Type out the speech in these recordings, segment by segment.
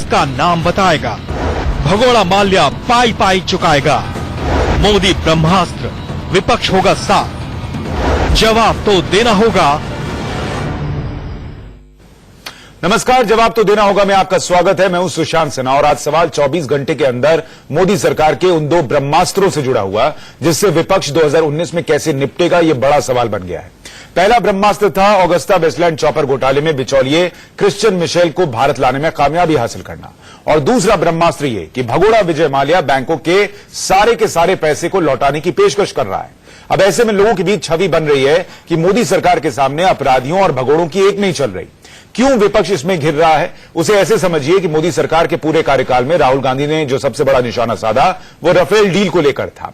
किसका नाम बताएगा? भगोड़ा माल्या पाई पाई चुकाएगा। मोदी ब्रह्मास्त्र, विपक्ष होगा साथ, जवाब तो देना होगा। नमस्कार, जवाब तो देना होगा में आपका स्वागत है। मैं हूं सुशांत सिन्हा और आज सवाल 24 घंटे के अंदर मोदी सरकार के उन दो ब्रह्मास्त्रों से जुड़ा हुआ जिससे विपक्ष 2019 में कैसे निपटेगा, यह बड़ा सवाल बन गया है। पहला ब्रह्मास्त्र था ऑगस्टा वेस्टलैंड चॉपर घोटाले में बिचौलिए क्रिश्चियन मिशेल को भारत लाने में कामयाबी हासिल करना, और दूसरा ब्रह्मास्त्र ये कि भगोड़ा विजय माल्या बैंकों के सारे पैसे को लौटाने की पेशकश कर रहा है। अब ऐसे में लोगों के बीच छवि बन रही है कि मोदी सरकार के सामने अपराधियों और भगोड़ों की एक नहीं चल रही। क्यों विपक्ष इसमें घिर रहा है? उसे ऐसे समझिए कि मोदी सरकार के पूरे कार्यकाल में राहुल गांधी ने जो सबसे बड़ा निशाना साधा वो राफेल डील को लेकर था,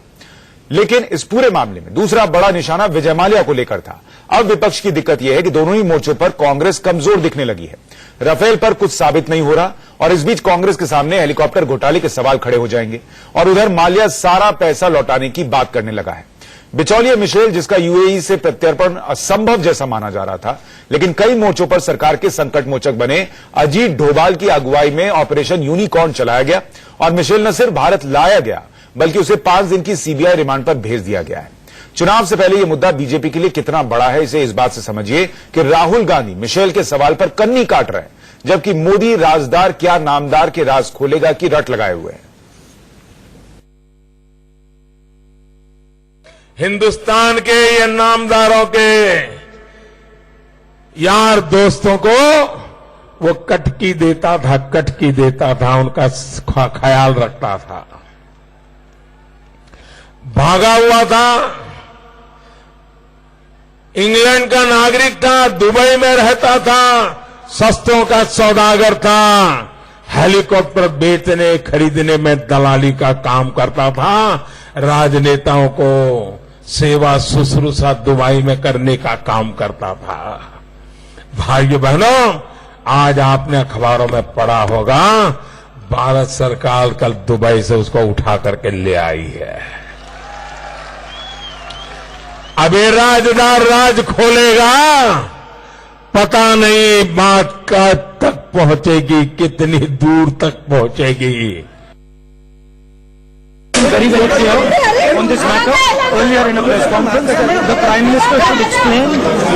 लेकिन इस पूरे मामले में दूसरा बड़ा निशाना विजय माल्या को लेकर था। अब विपक्ष की दिक्कत यह है कि दोनों ही मोर्चों पर कांग्रेस कमजोर दिखने लगी है। राफेल पर कुछ साबित नहीं हो रहा और इस बीच कांग्रेस के सामने हेलीकॉप्टर घोटाले के सवाल खड़े हो जाएंगे, और उधर माल्या सारा पैसा लौटाने की बात करने लगा है। बिचौलिए मिशेल, जिसका यूएई से प्रत्यर्पण असंभव जैसा माना जा रहा था, लेकिन कई मोर्चों पर सरकार के संकट मोचक बने अजीत डोभाल की अगुवाई में ऑपरेशन यूनिकॉर्न चलाया गया और मिशेल न सिर्फ भारत लाया गया बल्कि उसे 5 दिन की सीबीआई रिमांड पर भेज दिया गया है। चुनाव से पहले यह मुद्दा बीजेपी के लिए कितना बड़ा है, इसे इस बात से समझिए कि राहुल गांधी मिशेल के सवाल पर कन्नी काट रहे हैं, जबकि मोदी राजदार क्या नामदार के राज खोलेगा की रट लगाए हुए हैं। हिंदुस्तान के ये नामदारों के यार दोस्तों को वो कटकी देता था, उनका ख्याल रखता था। भागा हुआ था, इंग्लैंड का नागरिक था, दुबई में रहता था, सस्तों का सौदागर था, हेलीकॉप्टर बेचने खरीदने में दलाली का काम करता था, राजनेताओं को सेवा शुश्रूषा दुबई में करने का काम करता था। भाइयों बहनों, आज आपने अखबारों में पढ़ा होगा भारत सरकार कल दुबई से उसको उठा करके ले आई है। अब ये राजदार राज खोलेगा, पता नहीं बात का तक पहुंचेगी, कितनी दूर तक पहुंचेगी। Very clear on this matter. Earlier in a press conference, the Prime Minister should explain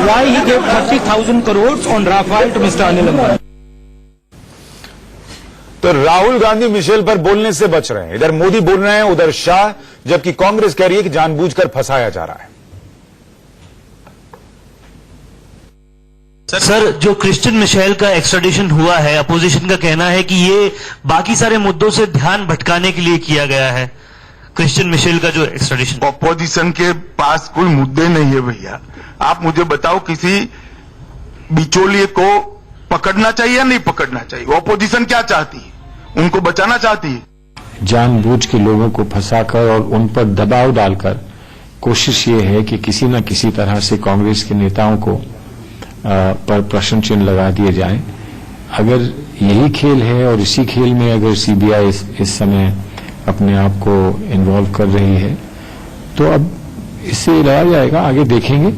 why he gave 30,000 crores on Rafale to Mr. Anil Ambani. तो राहुल गांधी मिशेल पर बोलने से बच रहे हैं। इधर मोदी बोल रहे हैं, उधर शाह, जबकि कांग्रेस कह रही है कि जानबूझकर फंसाया जा रहा है। सर, जो क्रिश्चियन मिशेल का एक्स्ट्राडिशन हुआ है, अपोजिशन का कहना है कि ये बाकी सारे मुद्दों से ध्यान भटकाने के लिए किया गया है। क्रिश्चियन मिशेल का जो एक्स्ट्राडिशन, अपोजिशन के पास कोई मुद्दे नहीं है भैया। आप मुझे बताओ, किसी बिचौलिए को पकड़ना चाहिए या नहीं पकड़ना चाहिए? अपोजिशन क्या चाहती है? उनको बचाना चाहती है। जानबूझ के लोगों को फंसाकर और उन पर दबाव डालकर कोशिश ये है कि किसी न किसी तरह से कांग्रेस के नेताओं को पर प्रश्न चिन्ह लगा दिए जाए। अगर यही खेल है और इसी खेल में अगर सीबीआई इस समय अपने आप को इन्वॉल्व कर रही है तो अब इससे लड़ा जाएगा, आगे देखेंगे।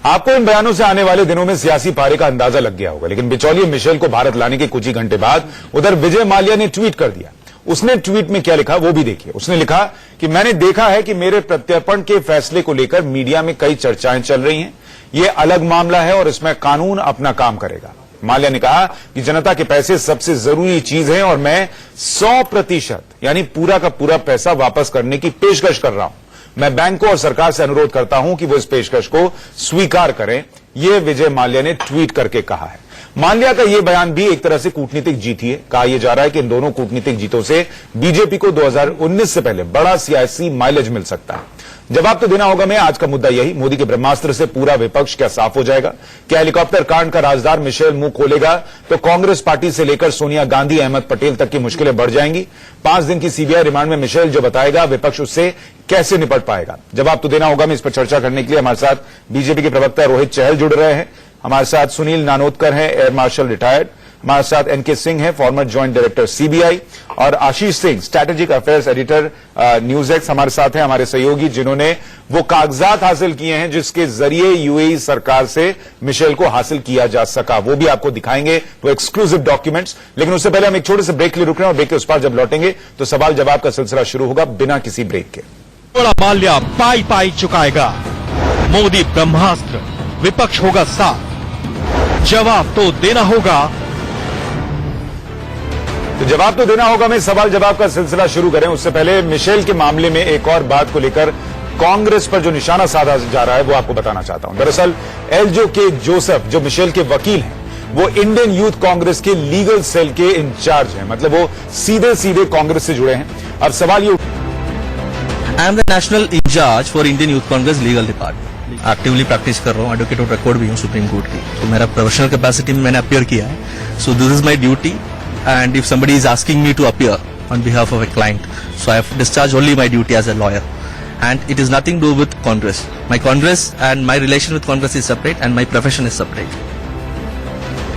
आपको इन बयानों से आने वाले दिनों में सियासी पारे का अंदाजा लग गया होगा, लेकिन बिचौलिए मिशेल को भारत लाने के कुछ ही घंटे बाद उधर विजय माल्या ने ट्वीट कर दिया। उसने ट्वीट में क्या लिखा वो भी देखिए। उसने लिखा कि मैंने देखा है कि मेरे प्रत्यर्पण के फैसले को लेकर मीडिया में कई चर्चाएं चल रही हैं। यह अलग मामला है और इसमें कानून अपना काम करेगा। माल्या ने कहा कि जनता के पैसे सबसे जरूरी चीज है और मैं 100% यानी पूरा का पूरा पैसा वापस करने की पेशकश कर रहा हूं। मैं बैंकों और सरकार से अनुरोध करता हूं कि वो इस पेशकश को स्वीकार करें। यह विजय माल्या ने ट्वीट करके कहा है। माल्या का यह बयान भी एक तरह से कूटनीतिक जीत ही है। कहा यह जा रहा है कि इन दोनों कूटनीतिक जीतों से बीजेपी को 2019 से पहले बड़ा सियासी माइलेज मिल सकता है। जवाब तो देना होगा में आज का मुद्दा यही, मोदी के ब्रह्मास्त्र से पूरा विपक्ष क्या साफ हो जाएगा? क्या हेलीकॉप्टर कांड का राजदार मिशेल मुंह खोलेगा तो कांग्रेस पार्टी से लेकर सोनिया गांधी, अहमद पटेल तक की मुश्किलें बढ़ जाएंगी? 5 दिन की सीबीआई रिमांड में मिशेल जो बताएगा, विपक्ष उससे कैसे निपट पाएगा? जवाब तो देना होगा में इस पर चर्चा करने के लिए हमारे साथ बीजेपी के प्रवक्ता रोहित चहल जुड़ रहे हैं। हमारे साथ सुनील नानोदकर हैं, एयर मार्शल रिटायर्ड। हमारे साथ एनके सिंह हैं, फॉर्मर ज्वाइंट डायरेक्टर सीबीआई, और Ashish Singh, strategic affairs editor news X हमारे साथ हैं, हमारे सहयोगी, जिन्होंने वो कागजात हासिल किए हैं जिसके जरिए यूएई सरकार से मिशेल को हासिल किया जा सका। वो भी आपको दिखाएंगे, वो एक्सक्लूसिव डॉक्यूमेंट्स। लेकिन उससे पहले हम एक छोटे से ब्रेक के लिए रुक रहे हैं, और ब्रेक के उस पार जब लौटेंगे तो सवाल जवाब का सिलसिला शुरू होगा बिना किसी ब्रेक के। भगोड़ा माल्या पाई पाई चुकाएगा, मोदी ब्रह्मास्त्र, विपक्ष होगा साथ, जवाब तो देना होगा। तो जवाब तो देना होगा में सवाल जवाब का सिलसिला शुरू करें, उससे पहले मिशेल के मामले में एक और बात को लेकर कांग्रेस पर जो निशाना साधा जा रहा है वो आपको बताना चाहता हूं। दरअसल एल्जो के जोसेफ, जो मिशेल के वकील हैं, वो इंडियन यूथ कांग्रेस के लीगल सेल के इंचार्ज हैं, मतलब वो सीधे सीधे कांग्रेस से जुड़े हैं। अब सवाल ये, I am the national incharge for Indian Youth Congress legal department. Actively practice कर रहा हूँ, एडवोकेट ऑफ रिकॉर्ड भी हूँ सुप्रीम कोर्ट की, तो मेरा प्रोफेशनल कैपेसिटी में मैंने अपियर किया है। So this is my duty, and if somebody is asking me to appear on behalf of a client, so I have discharge only my duty as a lawyer, and it is nothing to do with Congress. My Congress and my relation with Congress is separate and my profession is separate.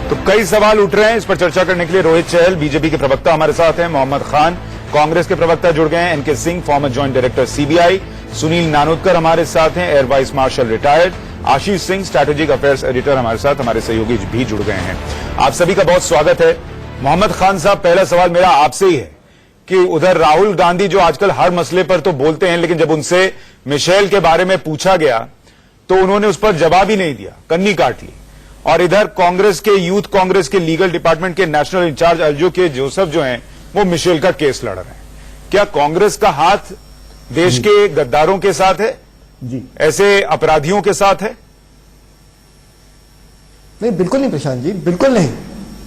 तो कई सवाल उठ रहे हैं, इस पर चर्चा करने के लिए रोहित चहल, बीजेपी के प्रवक्ता हमारे साथ हैं, मोहम्मद खान, कांग्रेस के प्रवक्ता जुड़ गए हैं, NK Singh, former joint director CBI, Sunil Nanodkar हमारे साथ हैं, air vice marshal retired, Ashish Singh, strategic affairs editor हमारे साथ, हमारे सहयोगी भी जुड़ गए हैं। आप सभी का बहुत स्वागत है। मोहम्मद खान साहब, पहला सवाल मेरा आपसे ही है कि उधर राहुल गांधी जो आजकल हर मसले पर तो बोलते हैं, लेकिन जब उनसे मिशेल के बारे में पूछा गया तो उन्होंने उस पर जवाब ही नहीं दिया, कन्नी काट ली। और इधर कांग्रेस के, यूथ कांग्रेस के लीगल डिपार्टमेंट के नेशनल इंचार्ज एल्जो के जोसेफ जो हैं, वो मिशेल का केस लड़ रहे हैं। क्या कांग्रेस का हाथ देश के गद्दारों के साथ है जी, ऐसे अपराधियों के साथ है? नहीं, बिल्कुल नहीं प्रशांत जी, बिल्कुल नहीं,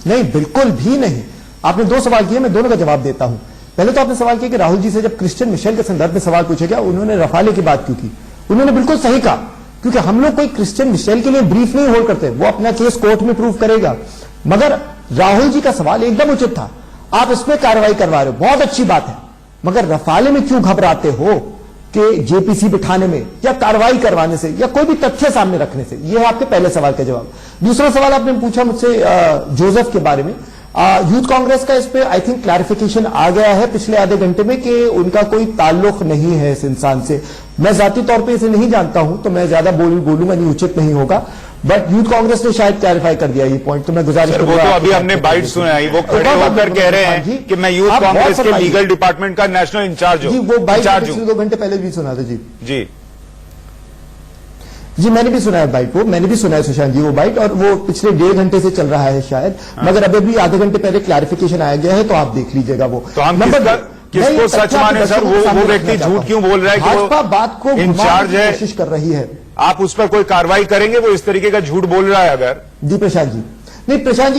नहीं बिल्कुल भी नहीं। आपने दो सवाल किए, मैं दोनों का जवाब देता हूं। पहले तो आपने सवाल किया कि राहुल जी से जब क्रिश्चियन मिशेल के संदर्भ में सवाल पूछा गया, उन्होंने रफाले की बात क्यों की? उन्होंने बिल्कुल सही कहा, क्योंकि हम लोग कोई क्रिश्चियन मिशेल के लिए ब्रीफ नहीं होल्ड करते, वो अपना केस कोर्ट में प्रूव करेगा। मगर राहुल जी का सवाल एकदम उचित था, आप इसमें कार्रवाई करवा रहे हो, बहुत अच्छी बात है, मगर रफाले में क्यों घबराते हो कि जेपीसी बिठाने में या कार्रवाई करवाने से या कोई भी तथ्य सामने रखने से? यह है आपके पहले सवाल का जवाब। दूसरा सवाल आपने पूछा मुझसे जोसेफ के बारे में। यूथ कांग्रेस का इस पे आई थिंक क्लैरिफिकेशन आ गया है पिछले आधे घंटे में कि उनका कोई ताल्लुक नहीं है इस इंसान से। मैं जाती तौर पे इसे नहीं जानता हूं, तो मैं ज्यादा बोलूंगा नहीं, उचित नहीं होगा, बट यूथ कांग्रेस ने शायद क्लैरिफाई कर दिया ये पॉइंट, तो मैं गुजारिश करूंगा। वो तो अभी हमने बाइट सुना है, वो खड़े होकर कह रहे हैं कि मैं यूथ कांग्रेस के लीगल डिपार्टमेंट का नेशनल इंचार्ज हूं। जी, वो बाइट पिछले 2 घंटे पहले भी सुना था। जी जी जी, मैंने भी सुना है बाइट, वो मैंने भी सुना है सुशांत जी वो बाइट, और वो पिछले 1.5 घंटे से चल रहा है शायद, मगर अभी भी आधे घंटे पहले क्लैरिफिकेशन आया गया है, तो आप देख लीजिएगा वो। तो हम किसको सच माने सर? वो व्यक्ति झूठ क्यों बोल रहा है कि भाजपा बात को इंचार्ज है, कोशिश कर रही है? आप उस पर कोई कार्रवाई करेंगे? वो इस तरीके का झूठ बोल रहा है अगर? जी प्रशांत जी, नहीं प्रशांत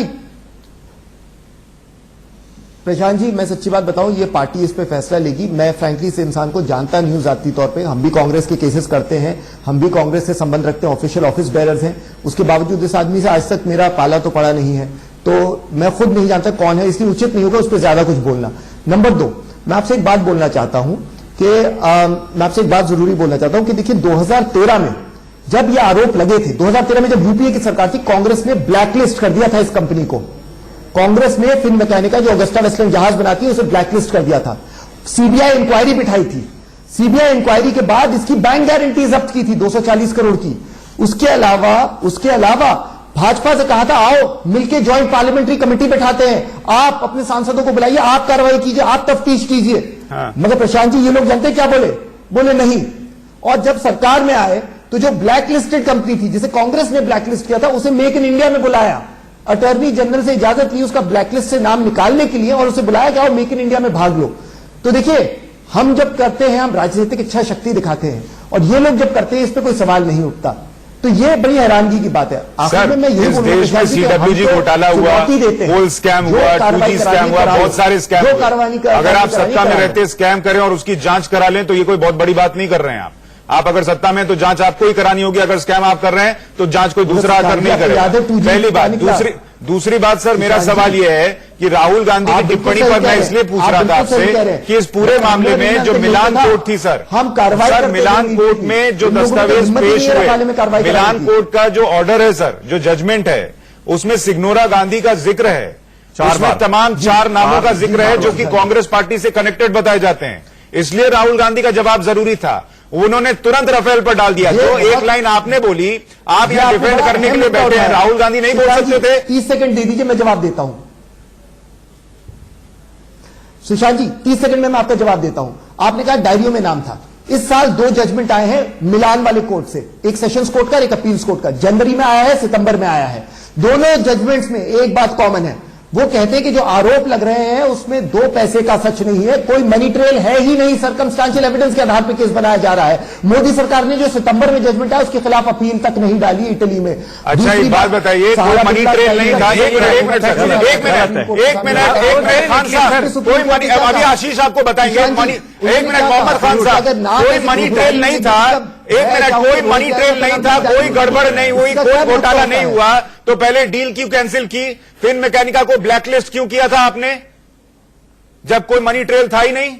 जी, मैं सच्ची बात बताऊं, ये पार्टी इस पे फैसला लेगी। मैं फ्रैंकली से इंसान को जानता नहीं हूं जाती तौर पे, हम भी कांग्रेस के केसेस करते हैं, हम भी कांग्रेस से संबंध रखते हैं, ऑफिशियल ऑफिस बेरर्स हैं, उसके बावजूद इस आदमी से आज तक मेरा पाला तो पड़ा नहीं है, तो मैं खुद नहीं जानता कौन है, इसलिए उचित नहीं होगा उस पर ज्यादा कुछ बोलना। नंबर 2, मैं आपसे एक बात बोलना चाहता हूं कि मैं आपसे एक बात जरूरी बोलना चाहता हूं कि देखिए 2013 में जब ये आरोप लगे थे, 2013 में जब यूपीए की सरकार थी, कांग्रेस ने ब्लैकलिस्ट कर दिया था इस कंपनी को। कांग्रेस ने फिन मैकेनिका जो अगस्टा वेस्टलैंड जहाज बनाती है उसे ब्लैकलिस्ट कर दिया था। सीबीआई इंक्वायरी बिठाई थी, सीबीआई इंक्वायरी के बाद इसकी बैंक गारंटी जब्त की थी 240 करोड़ की। उसके अलावा भाजपा से कहा था आओ मिलकर ज्वाइंट पार्लियामेंट्री कमेटी बैठाते हैं, आप अपने सांसदों को बुलाइए, आप कार्रवाई कीजिए, आप तफ्तीश कीजिए। मगर प्रशांत जी, ये लोग जानते क्या बोले नहीं। और जब सरकार में आए तो जो ब्लैकलिस्टेड कंपनी थी जिसे कांग्रेस ने ब्लैकलिस्ट किया था, उसे मेक इन इंडिया में बुलाया, अटॉर्नी जनरल से इजाजत ली उसका ब्लैकलिस्ट से नाम निकालने के लिए, और उसे बुलाया कि आओ मेक इन इंडिया में भाग लो। तो देखिए, हम जब करते हैं हम राजनीतिक इच्छा शक्ति दिखाते हैं, और ये लोग जब करते हैं इस पर कोई सवाल नहीं उठता। तो ये बड़ी हैरानगी की बात है। आखिर में मैं यही बोलूंगा, सीडब्ल्यूजी घोटाला हुआ, कोल स्कैम हुआ, 2G स्कैम हुआ, बहुत सारे स्कैम हुए। अगर आप सत्ता में रहते स्कैम करें और उसकी जांच करा लें तो ये कोई बहुत बड़ी बात नहीं कर रहे हैं आप अगर सत्ता में तो जांच आपको ही करानी होगी। अगर स्कैम आप कर रहे हैं तो जांच कोई दूसरा आकर नहीं करेगा। पहली बात। दूसरी बात सर, मेरा सवाल यह है कि राहुल गांधी की टिप्पणी पर मैं इसलिए पूछ रहा था आपसे कि इस पूरे मामले में जो मिलान कोर्ट थी सर, मिलान कोर्ट में जो दस्तावेज पेश हुए, मिलान कोर्ट का जो ऑर्डर है सर, जो जजमेंट है, उसमें सिग्नोरा गांधी का जिक्र है इसमें तमाम 4 नामों का जिक्र है जो कि कांग्रेस पार्टी से कनेक्टेड बताए जाते हैं। इसलिए राहुल गांधी का जवाब जरूरी था। उन्होंने तुरंत राफेल पर डाल दिया। जो एक लाइन आपने बोली, आप यहां डिफेंड करने के लिए बैठे हैं, राहुल गांधी नहीं बोल सकते थे? 30 सेकंड दे दीजिए, मैं जवाब देता हूं। सुशांत जी 30 सेकंड में मैं आपका जवाब देता हूं। आपने कहा डायरियों में नाम था। इस साल 2 जजमेंट आए हैं मिलान वाले कोर्ट से, एक सेशंस कोर्ट का, एक अपील्स कोर्ट का। जनवरी में आया है, सितंबर में आया है। दोनों जजमेंट्स में एक बात कॉमन है, वो कहते हैं कि जो आरोप लग रहे हैं उसमें 2 पैसे का सच नहीं है, कोई मनी ट्रेल है ही नहीं, सर्कमस्टांशियल एविडेंस के आधार पर केस बनाया जा रहा है। मोदी सरकार ने जो सितंबर में जजमेंट आया उसके खिलाफ अपील तक नहीं डाली इटली में। अच्छा एक बात बताइए, कोई मनी ट्रेल नहीं था? एक मिनट खान साहब, कोई मनी, अभी आशीष आपको बताएंगे। एक मिनट मोहम्मद खान साहब, कोई मनी ट्रेल नहीं था। एक मिनट, कोई मनी ट्रेल नहीं था, कोई गड़बड़ नहीं हुई, कोई घोटाला नहीं हुआ, तो पहले डील क्यों कैंसिल की? फिन मैकेनिका को ब्लैकलिस्ट क्यों किया था आपने, जब कोई मनी ट्रेल था ही नहीं?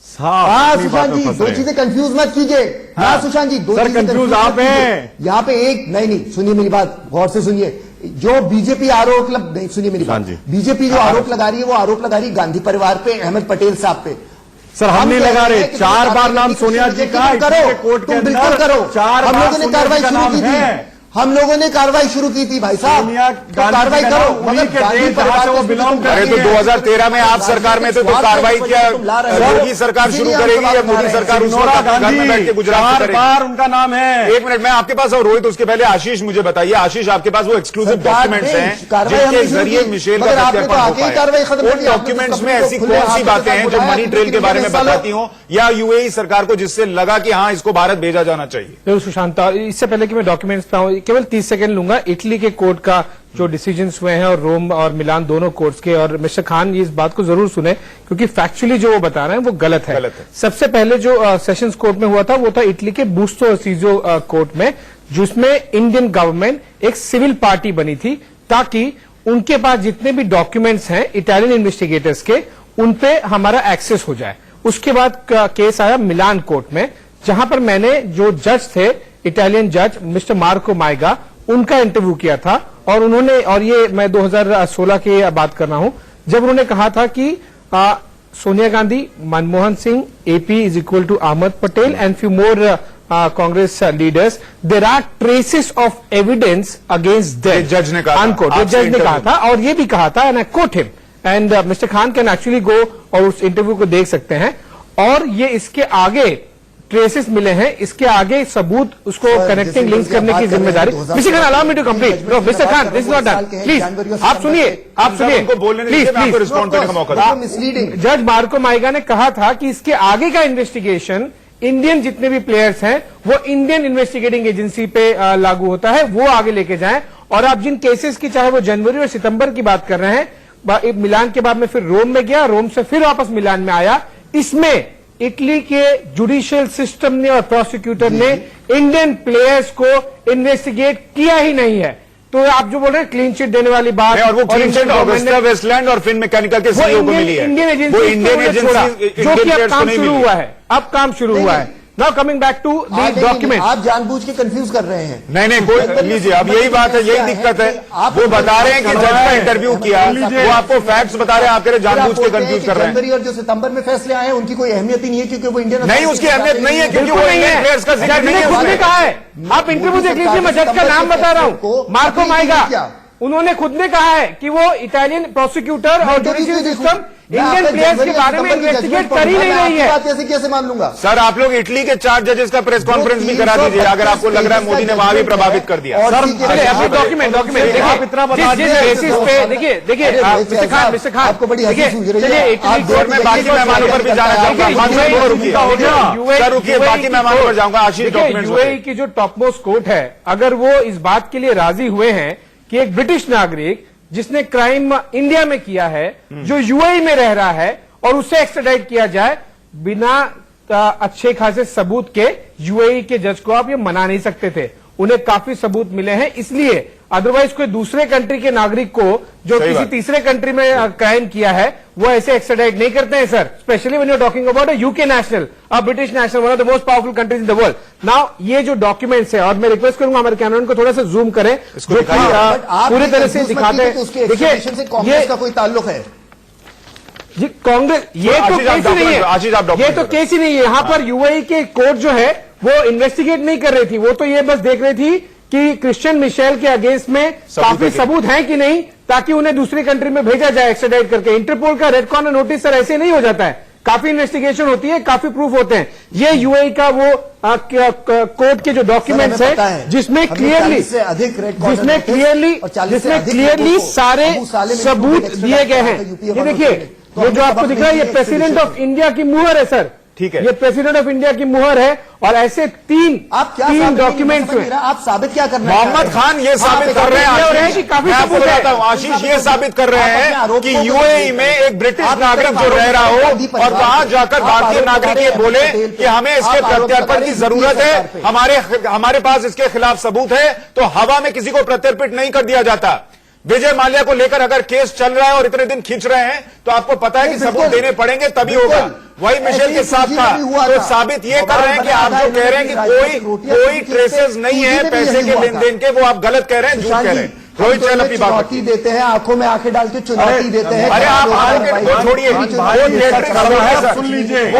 सुशांत जी 2 चीजें कंफ्यूज मत कीजिए। हाँ सुशांत जी, 2 चीजें कंफ्यूज आप हैं यहाँ पे। एक नहीं, सुनिए मेरी बात, गौर से सुनिए। जो बीजेपी आरोप नहीं, सुनिए मेरी बात, बीजेपी जो आरोप लगा रही है वो आरोप लगा रही है गांधी परिवार पे, अहमद पटेल साहब पे। सर हम नहीं लगा रहे। 4 बार नाम सोनिया जी का करो, तुम बिल्कुल करो। 4 हम लोगों ने कार्रवाई शुरू की थी, हम लोगों ने कार्रवाई शुरू की थी भाई साहब, तो कार्रवाई करो। मगर गांधी परिवार से वो बिलोंग अरे तो 2013 में आप सरकार में थे, तो कार्रवाई क्या योगी सरकार शुरू करेगी या मोदी सरकार उसको घर में बैठ के गुजरात में करेगी? उनका नाम है। एक मिनट, मैं आपके पास और रोहित, उसके पहले आशीष मुझे बताइए। आशीष, आपके पास वो एक्सक्लूसिव डॉक्यूमेंट्स हैं जिनके जरिए मिशेल का प्रत्यर्पण हो पाया। उन डॉक्यूमेंट्स में ऐसी कौन सी बातें हैं जो मनी ट्रेल के बारे में बताती हो, या यूएई सरकार को जिससे लगा कि हाँ इसको भारत भेजा जाना चाहिए? सुशांत, इससे पहले कि मैं डॉक्यूमेंट्स पे आऊं, केवल 30 सेकंड लूंगा। इटली के कोर्ट का जो डिसीजंस हुए हैं, और रोम और मिलान दोनों कोर्ट्स के, और मिस्टर खान ये इस बात को जरूर सुने क्योंकि फैक्चुअली जो वो बता रहे हैं वो गलत है। सबसे पहले जो सेशंस कोर्ट में हुआ था वो था इटली के बूस्टो असीजो कोर्ट में, जिसमें इंडियन गवर्नमेंट एक सिविल पार्टी बनी थी ताकि उनके पास जितने भी डॉक्यूमेंट्स हैं इटालियन इन्वेस्टिगेटर्स के, उन पे हमारा एक्सेस हो जाए। उसके बाद केस आया मिलान कोर्ट में, जहां पर मैंने जो जज थे, इटालियन जज मिस्टर मार्को माइगा, उनका इंटरव्यू किया था। और उन्होंने, और ये मैं 2016 की बात कर रहा हूं, जब उन्होंने कहा था कि Sonia Gandhi, Manmohan Singh, AP is equal to Ahmed Patel and few more Congress leaders, there are traces of evidence against them. जज ने कहा, अनकोट, जज ने कहा था, और ये भी कहा था, and I quote him, and mister Khan can actually go और उस इंटरव्यू को देख सकते हैं। और ये इसके आगे ट्रेसेस मिले हैं, इसके आगे सबूत, उसको कनेक्टिंग लिंक्स करने की जिम्मेदारी। Mister Khan, allow me to complete. No mister Khan, this is not done, please आप सुनिए, प्लीज प्लीज। जज मार्को माइगा ने कहा था कि इसके आगे का इन्वेस्टिगेशन इंडियन जितने भी प्लेयर्स हैं वो इंडियन इन्वेस्टिगेटिंग एजेंसी पे लागू होता है, वो आगे लेके जाएं। और आप जिन केसेस की, चाहे वो जनवरी और सितंबर की बात कर रहे हैं, मिलान के बाद में फिर रोम में गया, रोम से फिर वापस मिलान में आया, इसमें इटली के जुडिशियल सिस्टम ने और प्रोसिक्यूटर ने इंडियन प्लेयर्स को इन्वेस्टिगेट किया ही नहीं है। तो आप जो बोल रहे हैं क्लीन चिट देने वाली बात, और वो क्लीन चिट ऑगस्टा वेस्टलैंड और फिन मैकेनिका के सीईओ को मिली है, इंडियन एजेंसी, जो कि अब काम शुरू हुआ है, अब काम शुरू हुआ है। Now coming back to the document. आप जानबूझ के कंफ्यूज कर रहे हैं। नहीं, कोई लीजिए, अब यही बात है, यही दिक्कत है। वो बता रहे हैं कि जज का इंटरव्यू किया, वो आपको फैक्ट्स बता रहे हैं, आप कह रहे जानबूझ के कंफ्यूज कर रहे हैं। जनवरी और जो सितंबर में फैसले आए हैं उनकी कोई अहमियत ही नहीं है, क्योंकि वो इंडियन नहीं, उसकी अहमियत नहीं है, क्योंकि वो इंडियन प्लेयर्स का जिक्र नहीं है। खुद ने कहा है, आप इंटरव्यू देख लीजिए, मैं जज का नाम बता रहा हूं, मार्को माइगा। उन्होंने खुद ने कहा है कि वो इटालियन प्रोसिक्यूटर और जुडिशियल सिस्टम इंडियन प्लेयर्स के बारे में इन्वेस्टिगेट कर ही नहीं रही है। कैसे मान लूंगा? सर, आप लोग इटली के 4 जजेस का प्रेस कॉन्फ्रेंस भी करा दीजिए, अगर आपको लग रहा है मोदी ने वहां भी प्रभावित कर दिया। डॉक्यूमेंट आप इतना बता बेसिस पे, देखिए मिस्टर खान आपको बड़ी हंसी सूझ रही है। और मैं बाकी मेहमानों पर भी जाना चाहूंगा, रुकिए, बाकी मेहमानों पर जाऊंगा। आशीष, डॉक्यूमेंट यूएई की जो टॉप मोस्ट कोर्ट है, अगर वो इस बात के लिए राजी हुए हैं कि एक ब्रिटिश नागरिक जिसने क्राइम इंडिया में किया है, जो यूएई में रह रहा है, और उससे एक्स्ट्राडाइट किया जाए, बिना अच्छे खासे सबूत के यूएई के जज को आप ये मना नहीं सकते थे। उन्हें काफी सबूत मिले हैं, इसलिए अदरवाइज कोई दूसरे कंट्री के नागरिक को जो किसी तीसरे कंट्री में क्राइम किया है वो ऐसे एक्स्ट्राडाइट नहीं करते हैं sir, specially when you are talking about a UK national, a British national, one of the most powerful countries in the world. Now ये जो डॉक्यूमेंट्स है, और मैं रिक्वेस्ट करूंगा हमारे कैमरामैन को थोड़ा सा जूम करें, जो पूरी तरह से दिखाते हैं। देखिए कांग्रेस का कोई ताल्लुक है जी, कांग्रेस ये तो केस ही नहीं है, ये तो केस ही नहीं है। यहाँ पर यूएई के कोर्ट जो है वो इन्वेस्टिगेट नहीं कर रही थी, वो तो ये बस देख रही थी कि क्रिश्चियन मिशेल के अगेंस्ट में काफी सबूत हैं कि नहीं, ताकि उन्हें दूसरी कंट्री में भेजा जाए एक्स्ट्राडाइट करके। इंटरपोल का रेड कॉर्नर नोटिस सर ऐसे नहीं हो जाता है, काफी इन्वेस्टिगेशन होती है, काफी प्रूफ होते हैं। ये यूएई का वो कोर्ट के जो डॉक्यूमेंट्स है जिसमें क्लियरली सारे सबूत दिए गए हैं। ये देखिए, ये जो आपको दिख रहा है ये प्रेसिडेंट ऑफ इंडिया की मुहर है सर, ठीक है, ये प्रेसिडेंट ऑफ इंडिया की मुहर है, और ऐसे तीन डॉक्यूमेंट्स में आप साबित क्या करना मोहम्मद खान ये साबित कर रहे हैं, काफी मैं आपको बताता हूं, आशीष ये साबित कर रहे हैं कि यूएई में एक ब्रिटिश नागरिक जो रह रहा हो और वहां जाकर भारतीय नागरिक ये बोले कि हमें इसके प्रत्यर्पण की जरूरत है, हमारे पास इसके खिलाफ सबूत है, तो हवा में किसी को प्रत्यर्पित नहीं कर दिया जाता। विजय माल्या को लेकर अगर केस चल रहा है और इतने दिन खींच रहे हैं तो आपको पता है कि सबूत देने पड़ेंगे, तभी होगा। वही मिशेल के साथ था, तो साबित ये कर रहे हैं कि आप जो कह रहे हैं कि कोई ट्रेसेस नहीं है पैसे के लेन देन के, वो आप गलत कह रहे हैं, झूठ कह रहे हैं। रोहित चैन अपनी बात चुनौती देते हैं, आंखों में आंखें डाल के चुनौती देते हैं। अरे आप छोड़िए, सुन लीजिए,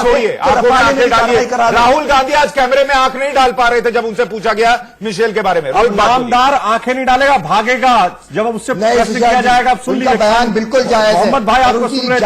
छोड़िए, आंखें डालिए। राहुल गांधी आज कैमरे में आंख नहीं डाल पा रहे थे जब उनसे पूछा गया मिशेल के बारे में। नामदार आंखें नहीं डालेगा, भागेगा जब उससे प्रश्न किया जाएगा। सुन लीजिए, बयान बिल्कुल जायज है मोहम्मद भाई, आपको सुन रहे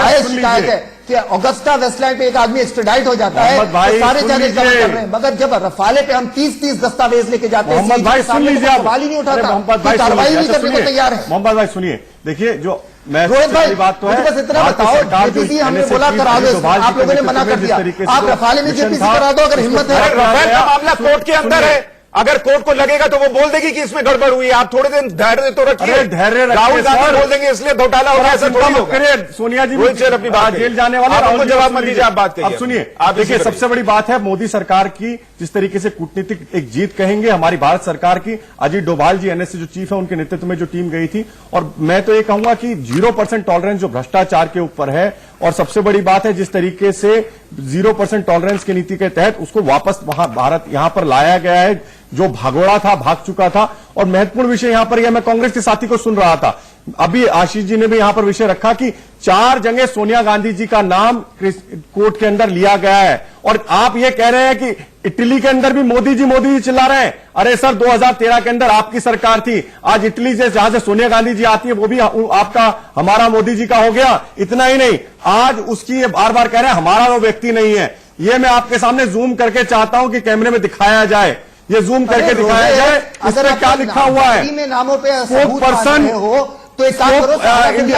हैं कि ऑगस्टा वेस्टलैंड पे एक आदमी एक्स्ट्राडाइट हो जाता है, तो सारे जजेस कर रहे हैं, मगर जब रफाले पे हम 30-30 दस्तावेज लेके जाते हैं, मोहम्मद भाई सुन लीजिए, सवाल ही नहीं उठाता, कार्रवाई नहीं करने को तैयार है। मोहम्मद भाई सुनिए, देखिए जो मैं रोहित भाई बात तो है, बस इतना बताओ, जेपीसी हमने बोला करा दो, आप लोगों ने मना कर दिया, आप रफाले में जेपीसी करा दो अगर हिम्मत है। रफाल का मामला कोर्ट के अंदर है, अगर कोर्ट को लगेगा तो वो बोल देगी कि इसमें गड़बड़ हुई है। आप थोड़े दिन धैर्य तो रखिए, धैर्य राहुल गांधी बोल देंगे इसलिए घोटाला हो गया, ऐसा थोड़ी होगा। सोनिया जी अपनी बात जेल जाने वाले, आपको जवाब मत दीजिए, आप बात करिए। अब सुनिए, आप देखिए, सबसे बड़ी बात है मोदी सरकार की जिस तरीके से कूटनीतिक एक जीत कहेंगे हमारी भारत सरकार की। अजीत डोभाल जी एनएसए जो चीफ है उनके नेतृत्व में जो टीम गई थी, और मैं तो ये कहूंगा कि 0% टॉलरेंस जो भ्रष्टाचार के ऊपर है, और सबसे बड़ी बात है जिस तरीके से 0% टॉलरेंस की नीति के तहत उसको वापस वहां भारत यहां पर लाया गया है, जो भगोड़ा था, भाग चुका था। और महत्वपूर्ण विषय यहां पर यह, मैं कांग्रेस के साथी को सुन रहा था, अभी आशीष जी ने भी यहां पर विषय रखा कि 4 जगह सोनिया गांधी जी का नाम कोर्ट के अंदर लिया गया है, और आप ये कह रहे हैं कि इटली के अंदर भी मोदी जी चिल्ला रहे हैं। अरे सर, 2013 के अंदर आपकी सरकार थी, आज इटली से जहां से सोनिया गांधी जी आती है वो भी आपका, हमारा मोदी जी का हो गया। इतना ही नहीं, आज उसकी ये बार बार कह रहे हैं हमारा वो व्यक्ति नहीं है। ये मैं आपके सामने जूम करके चाहता हूं कि कैमरे में दिखाया जाए, ये जूम करके दिखाया जाए, इस पर क्या लिखा हुआ है। नामों पे पर्सन हो तो एक काम करो,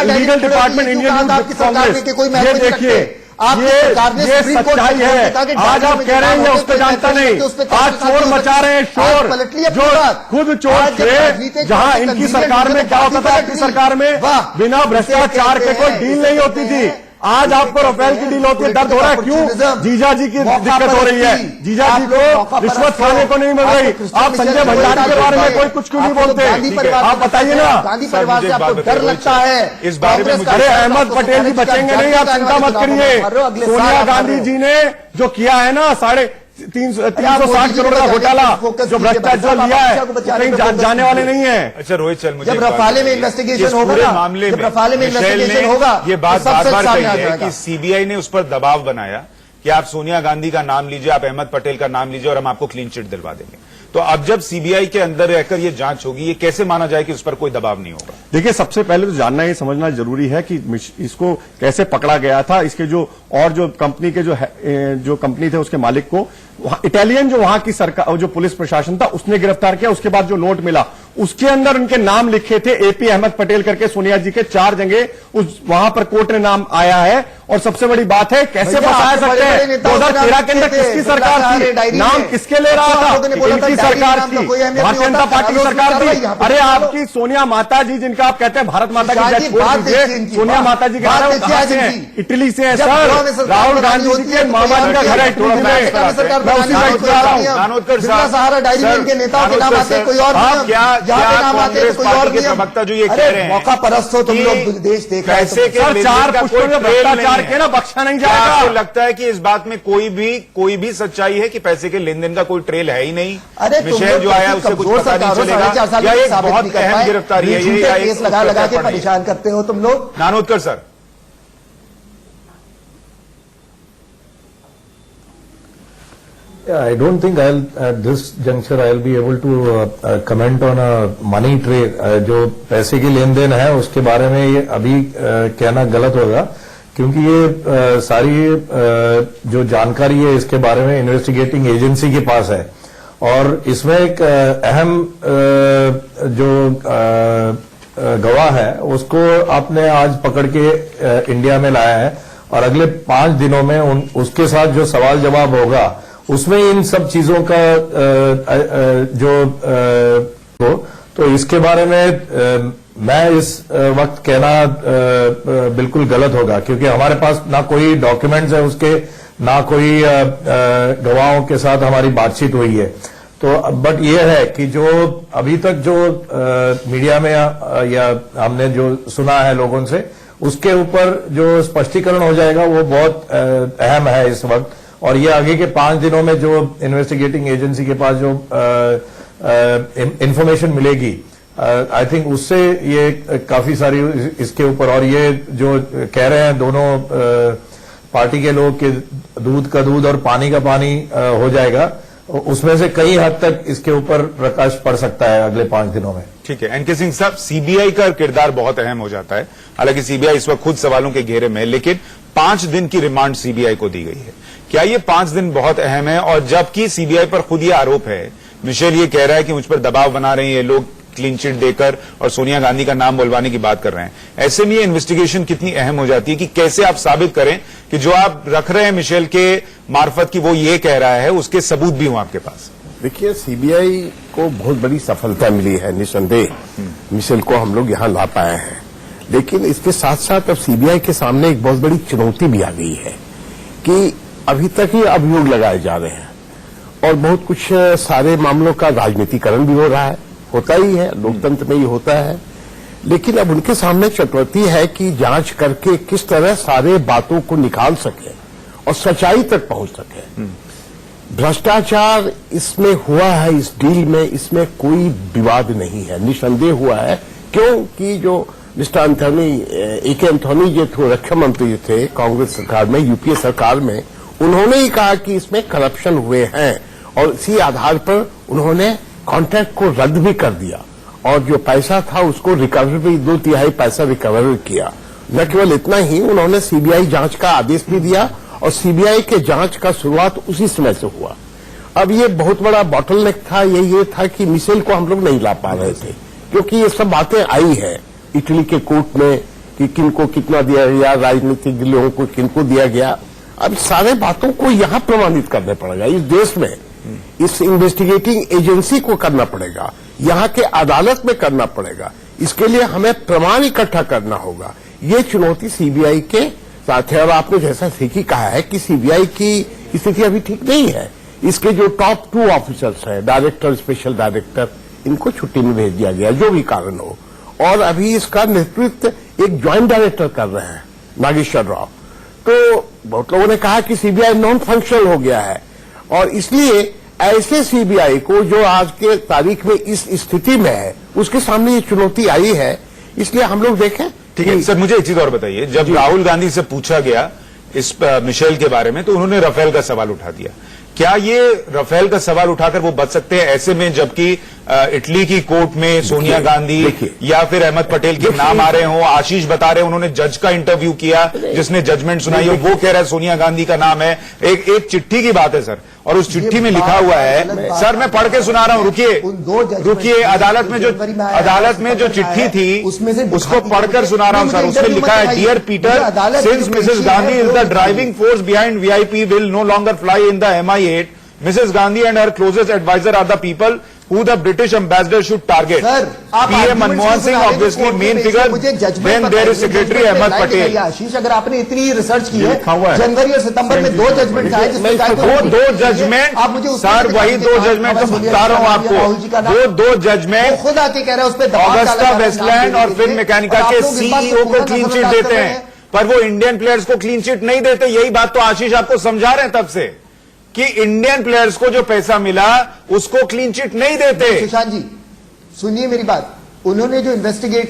लीगल डिपार्टमेंट इंडियन कांग्रेस, ये देखिए, ये सच्चाई है। आज आप कह रहे हैं ये उस पर जानता नहीं, आज शोर मचा रहे हैं, शोर जो खुद चोर थे। जहां इनकी सरकार में क्या होता था, आपकी सरकार में बिना भ्रष्टाचार के कोई डील नहीं होती थी, आज आपको राफेल की डील होती है। दर्द हो रहा है, क्यों? जीजा जी की दिक्कत हो रही है, जीजा जी को रिश्वत खाने को नहीं मिल रही। आप संजय भंडारी के बारे में कोई कुछ क्यों नहीं बोलते, आप बताइए ना। गांधी परिवार से आपको डर लगता है इस बारे में? अरे अहमद पटेल जी बचेंगे नहीं, आप चिंता मत करिए। सोनिया गांधी जी ने जो किया है ना, 360 करोड़ का घोटाला, जो भ्रष्टाचार लिया है, कहीं जाने वाले नहीं है। अच्छा रोहित, चल मुझे जब रफाले में इन्वेस्टिगेशन होगा ना, मामले जब रफाले में इन्वेस्टिगेशन होगा, ये बात बार-बार कही है कि सीबीआई ने उस पर दबाव बनाया कि आप सोनिया गांधी का नाम लीजिए, आप अहमद पटेल का नाम लीजिए और हम आपको क्लीन चिट दिलवा देंगे। तो अब जब सीबीआई के अंदर रहकर ये जांच होगी, ये कैसे माना जाए कि उस पर कोई दबाव नहीं होगा? देखिए, सबसे पहले तो जानना ये समझना जरूरी है कि इसको कैसे पकड़ा गया था। इसके जो और जो कंपनी के जो कंपनी थे उसके मालिक को इटालियन जो वहां की सरकार, जो पुलिस प्रशासन था, उसने गिरफ्तार किया। उसके बाद जो नोट मिला उसके अंदर उनके नाम लिखे थे, एपी अहमद पटेल करके सोनिया जी के 4 जगह उस वहां पर कोर्ट में नाम आया है। और सबसे बड़ी बात है, कैसे फंसा सकते हैं? 2013 के अंदर किसकी सरकार थी, नाम किसके ले रहा था? इनकी सरकार थी, भारतीय जनता पार्टी की सरकार थी। अरे आपकी सोनिया माता जी जिनके इनका आप कहते हैं भारत माता की शादी जय छोड़ बात दीजिए, देखिए इनकी, सोनिया माता जी के बात घर देखिए कहाँ आज से हैं? इनकी। इटली से है जब सर। गाँव में सरकार राहुल बनानी गांधी होती जी है के तो मामा जी का घर है थोड़ा इटली सा में। सरकार मैं उसी बनानी साइड होती से आ रहा है। हूँ। नानोदकर बिरला साहब, सहारा डायरी में सर, इनके नेताओं के नाम नानोदकर आते हैं, सर, कोई और आप नियम। क्या यहाँ पे नाम आते हैं कांग्रेस कोई पार्टी और के नियम। प्रवक्ता जो ये कह अरे रहे हैं मौका परस्त हो तुम कि लोग, देश देख रहे हैं पैसे के सर लेन चार देन का पुष्पों कोई में ट्रेल भ्रष्टाचार नहीं के है। ना बख्शा नहीं क्या आपको जाएगा। लगता है कि इस बात में कोई भी सच्चाई है कि पैसे के लेन देन का कोई ट्रेल है ही नहीं? अरे तुम मिशेल लोग जो आया उससे कुछ कमजोर पता नहीं सरकारों, चलेगा 4.5 साल या में एक साबित बहुत नहीं कर अहम पाए। गिरफ्तारी है ये झूठे या केस एक लगा लगा के पड़ी है। परेशान करते हो तुम लोग। नानोदकर sir, I don't think at this juncture I'll be able to comment on a money trade. जो पैसे की लेन देन है उसके बारे में ये अभी कहना गलत होगा, क्योंकि ये सारी जो जानकारी है इसके बारे में इन्वेस्टिगेटिंग एजेंसी के पास है और इसमें एक अहम जो गवाह है उसको आपने आज पकड़ के इंडिया में लाया है और अगले 5 दिनों में उसके साथ जो सवाल जवाब होगा उसमें इन सब चीजों का तो इसके बारे में मैं इस वक्त कहना बिल्कुल गलत होगा, क्योंकि हमारे पास ना कोई डॉक्यूमेंट्स है उसके, ना कोई गवाहों के साथ हमारी बातचीत हुई है। तो बट ये है कि जो अभी तक जो मीडिया में या हमने जो सुना है लोगों से, उसके ऊपर जो स्पष्टीकरण हो जाएगा वो बहुत अहम है इस वक्त। और ये आगे के 5 दिनों में जो इन्वेस्टिगेटिंग एजेंसी के पास जो इंफॉर्मेशन मिलेगी, आई थिंक उससे ये काफी सारी इसके ऊपर, और ये जो कह रहे हैं दोनों पार्टी के लोग कि दूध का दूध और पानी का पानी हो जाएगा, उसमें से कई हद तक इसके ऊपर प्रकाश पड़ सकता है अगले 5 दिनों में। ठीक है एनके सिंह साहब, सीबीआई का किरदार बहुत अहम हो जाता है। हालांकि सीबीआई इस वक्त खुद सवालों के घेरे में है, लेकिन 5 दिन की रिमांड सीबीआई को दी गई है। क्या ये 5 दिन बहुत अहम है? और जबकि सीबीआई पर खुद ये आरोप है, मिशेल ये कह रहा है कि मुझ पर दबाव बना रहे हैं ये लोग क्लीन चिट देकर और सोनिया गांधी का नाम बुलवाने की बात कर रहे हैं, ऐसे में ये इन्वेस्टिगेशन कितनी अहम हो जाती है कि कैसे आप साबित करें कि जो आप रख रहे हैं मिशेल के मार्फत की वो ये कह रहा है, उसके सबूत भी हों आपके पास? देखिए, सीबीआई को बहुत बड़ी सफलता मिली है, निसंदेह मिशेल को हम लोग यहां ला पाए हैं। लेकिन इसके साथ साथ अब सीबीआई के सामने एक बहुत बड़ी चुनौती भी आ गई है कि अभी तक ही अभियोग लगाए जा रहे हैं और बहुत कुछ सारे मामलों का राजनीतिकरण भी हो रहा है, होता ही है, लोकतंत्र में ही होता है। लेकिन अब उनके सामने चुनौती है कि जांच करके किस तरह सारे बातों को निकाल सके और सच्चाई तक पहुंच सके। भ्रष्टाचार इसमें हुआ है, इस डील में, इसमें कोई विवाद नहीं है, निसंदेह हुआ है। क्योंकि जो मिस्टर एंथोनी, ए.के. एंथोनी जो थे रक्षा मंत्री थे कांग्रेस सरकार में, यूपीए सरकार में, उन्होंने ही कहा कि इसमें करप्शन हुए हैं और इसी आधार पर उन्होंने कॉन्ट्रैक्ट को रद्द भी कर दिया और जो पैसा था उसको रिकवर भी 2/3 पैसा रिकवर किया। न केवल इतना ही, उन्होंने सीबीआई जांच का आदेश भी दिया और सीबीआई के जांच का शुरुआत उसी समय से हुआ। अब ये बहुत बड़ा बॉटलनेक था, ये था कि मिशेल को हम लोग नहीं ला पा रहे थे, क्योंकि ये सब बातें आई है इटली के कोर्ट में कि किनको कितना दिया गया, राजनीतिक लोगों को किनको दिया गया। अब सारे बातों को यहां प्रमाणित करना पड़ेगा, इस देश में इस इन्वेस्टिगेटिंग एजेंसी को करना पड़ेगा, यहां के अदालत में करना पड़ेगा। इसके लिए हमें प्रमाण इकट्ठा करना होगा। ये चुनौती सीबीआई के साथ है और आपने जैसा ठीक ही कहा है कि सीबीआई की स्थिति अभी ठीक नहीं है। इसके जो टॉप 2 ऑफिसर्स हैं, डायरेक्टर, स्पेशल डायरेक्टर, इनको छुट्टी में भेज दिया गया, जो भी कारण हो, और अभी इसका नेतृत्व एक ज्वाइंट डायरेक्टर कर रहे हैं, नागेश्वर राव। तो बहुत लोगों ने कहा कि सीबीआई नॉन फंक्शनल हो गया है और इसलिए ऐसे सीबीआई को जो आज के तारीख में इस स्थिति में है, उसके सामने ये चुनौती आई है। इसलिए हम लोग देखें। ठीक है सर, मुझे एक चीज और बताइए, जब राहुल गांधी से पूछा गया इस मिशेल के बारे में तो उन्होंने राफेल का सवाल उठा दिया। क्या ये राफेल का सवाल उठाकर वो बच सकते हैं ऐसे में जबकि इटली की कोर्ट में सोनिया गांधी या फिर अहमद पटेल के नाम आ रहे हों? आशीष बता रहे, उन्होंने जज का इंटरव्यू किया जिसने जजमेंट सुनाई है, वो कह रहा है सोनिया गांधी का नाम है। एक चिट्ठी की बात है सर, और उस चिट्ठी में लिखा हुआ है, सर मैं पढ़ के सुना रहा हूं, रुकिए, अदालत में जो चिट्ठी थी उसको पढ़कर सुना रहा हूं सर। उसमें लिखा है, dear Peter, since Mrs Gandhi is the driving force behind VIP will no longer fly in the MI8, Mrs. Gandhi and her closest advisor are the people who the British ambassador should target. PM Manmohan Singh, obviously main figure. Then there is Secretary Ahmed Patel. आशीष, अगर आपने इतनी research की है, जनवरी और सितंबर में 2 judgement आए, दो judgement sir, वही 2 जजमेंट तो बता रहा हूं आपको, 2 जजमेंट खुद आके कह रहे हैं उस पर ऑगस्टा वेस्टलैंड और फिल्म मैकेनिका के सीईओ को क्लीन चिट देते हैं, पर वो इंडियन प्लेयर्स को क्लीन चिट नहीं देते। यही बात तो आशीष आपको समझा रहे हैं तब से कि इंडियन प्लेयर्स को जो पैसा मिला उसको क्लीन चिट नहीं देते। सुशांत जी सुनिए मेरी बात, उन्होंने जो इन्वेस्टिगेट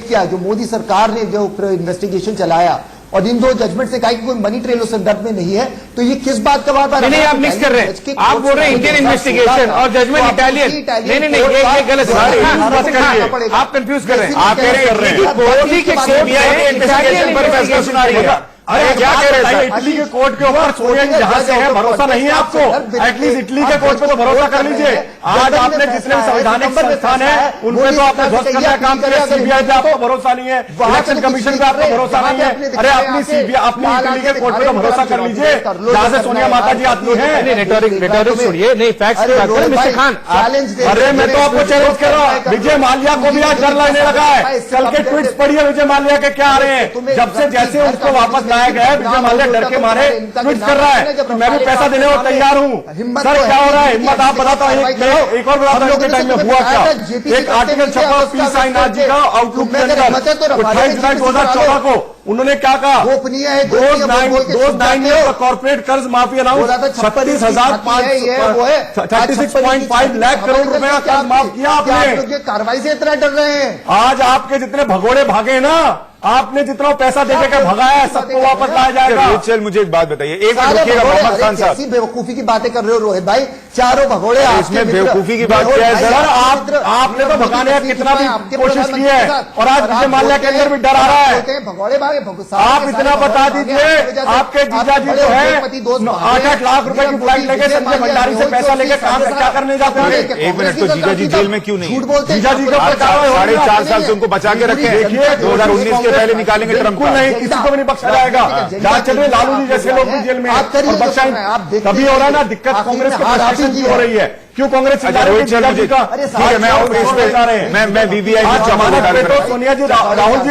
किया, जो मोदी सरकार ने जो इन्वेस्टिगेशन चलाया और इन 2 जजमेंट से कहा कि कोई मनी ट्रेल उस संदर्भ में नहीं है, तो ये किस बात का बात नहीं, आप मिक्स कर रहे हैं। आप बोल रहे हैं इंडियन इन्वेस्टिगेशन और जजमेंट इटालियन। नहीं, ये गलत है, आप कंफ्यूज कर रहे हैं। आप कह रहे हैं मोदी के सीबीआई इन्वेस्टिगेशन पर फैसला सुना रही है। अरे क्या कह रहे हैं, इटली के कोर्ट के ऊपर सोनिया जी जहां से है भरोसा नहीं है आपको? एटलीस्ट इटली के कोर्ट पे तो भरोसा कर लीजिए। आज आपने जितने संवैधानिक संस्थान है उनपे तो आपने ध्वस्त करने का काम किया, सीबीआई पे आपको भरोसा नहीं है, इलेक्शन कमीशन पे आपको भरोसा नहीं है। अरे अपनी इटली के कोर्ट पे तो भरोसा कर लीजिए जहां से सोनिया माता जी आती है। रेटोरिक छोड़िए, नहीं फैक्ट्स की बात करें मिस्टर खान। अरे मैं तो आपको चैलेंज कर रहा हूं, विजय माल्या को भी आज डर लगने लगा है। कल के ट्वीट्स पढ़िए विजय माल्या के क्या आ रहे हैं। जब से जैसे उसको वापस लाया गया है, विजय माल्या डर के मारे ट्वीट कर रहा है कि मैं भी पैसा देने को तैयार हूं। सर क्या हो रहा है, हिम्मत आप बताता हूं। एक और बताता हूं टाइम में हुआ क्या। एक आर्टिकल छपा पी साईनाथ जी का आउटलुक के अंदर 28 जुलाई 2014 को। उन्होंने क्या कहा, गोपनीय है, 2009 कॉर्पोरेट कर्ज माफी अनाउंस 36.5 लाख करोड़ रुपए का कर्ज माफ किया आपने। कार्रवाई से इतना डर रहे हैं। आज आपके जितने भगोड़े भागे ना, आपने जितना पैसा देके का भगाया सबको वापस लाया जाएगा। चल मुझे एक बात बताइए, एक मिनट रुकिएगा मोहम्मद खान साहब। बेवकूफी की बातें कर रहे हो रोहित भाई, चारों भगोड़े। इसमें बेवकूफी की बात क्या है सर? आपने तो भगाने का कितना भी कोशिश की है और आज विजय माल्या के अंदर भी डर आ रहा है। भगोड़े भागे, आप इतना बता दीजिए, आपके जीजा जी जो है 8-8 लाख रुपए की फ्लाइट लेके संजय भंडारी से पैसा लेके काम क्या करने जाते हैं? एक मिनट, तो जीजा जी जेल में क्यों नहीं? झूठ बोलते जीजा जी का 4.5 साल से उनको बचा के रखे। देखिए 2019 के पहले निकालेंगे ट्रंप को। नहीं, किसी को भी नहीं बख्शा जाएगा। जहां चल रहे लालू जी जैसे लोग भी जेल में बख्शा तभी हो रहा है ना। दिक्कत कांग्रेस के प्रशासन की हो रही है। क्यों कांग्रेस मैं बीबीआई सोनिया जी राहुल जी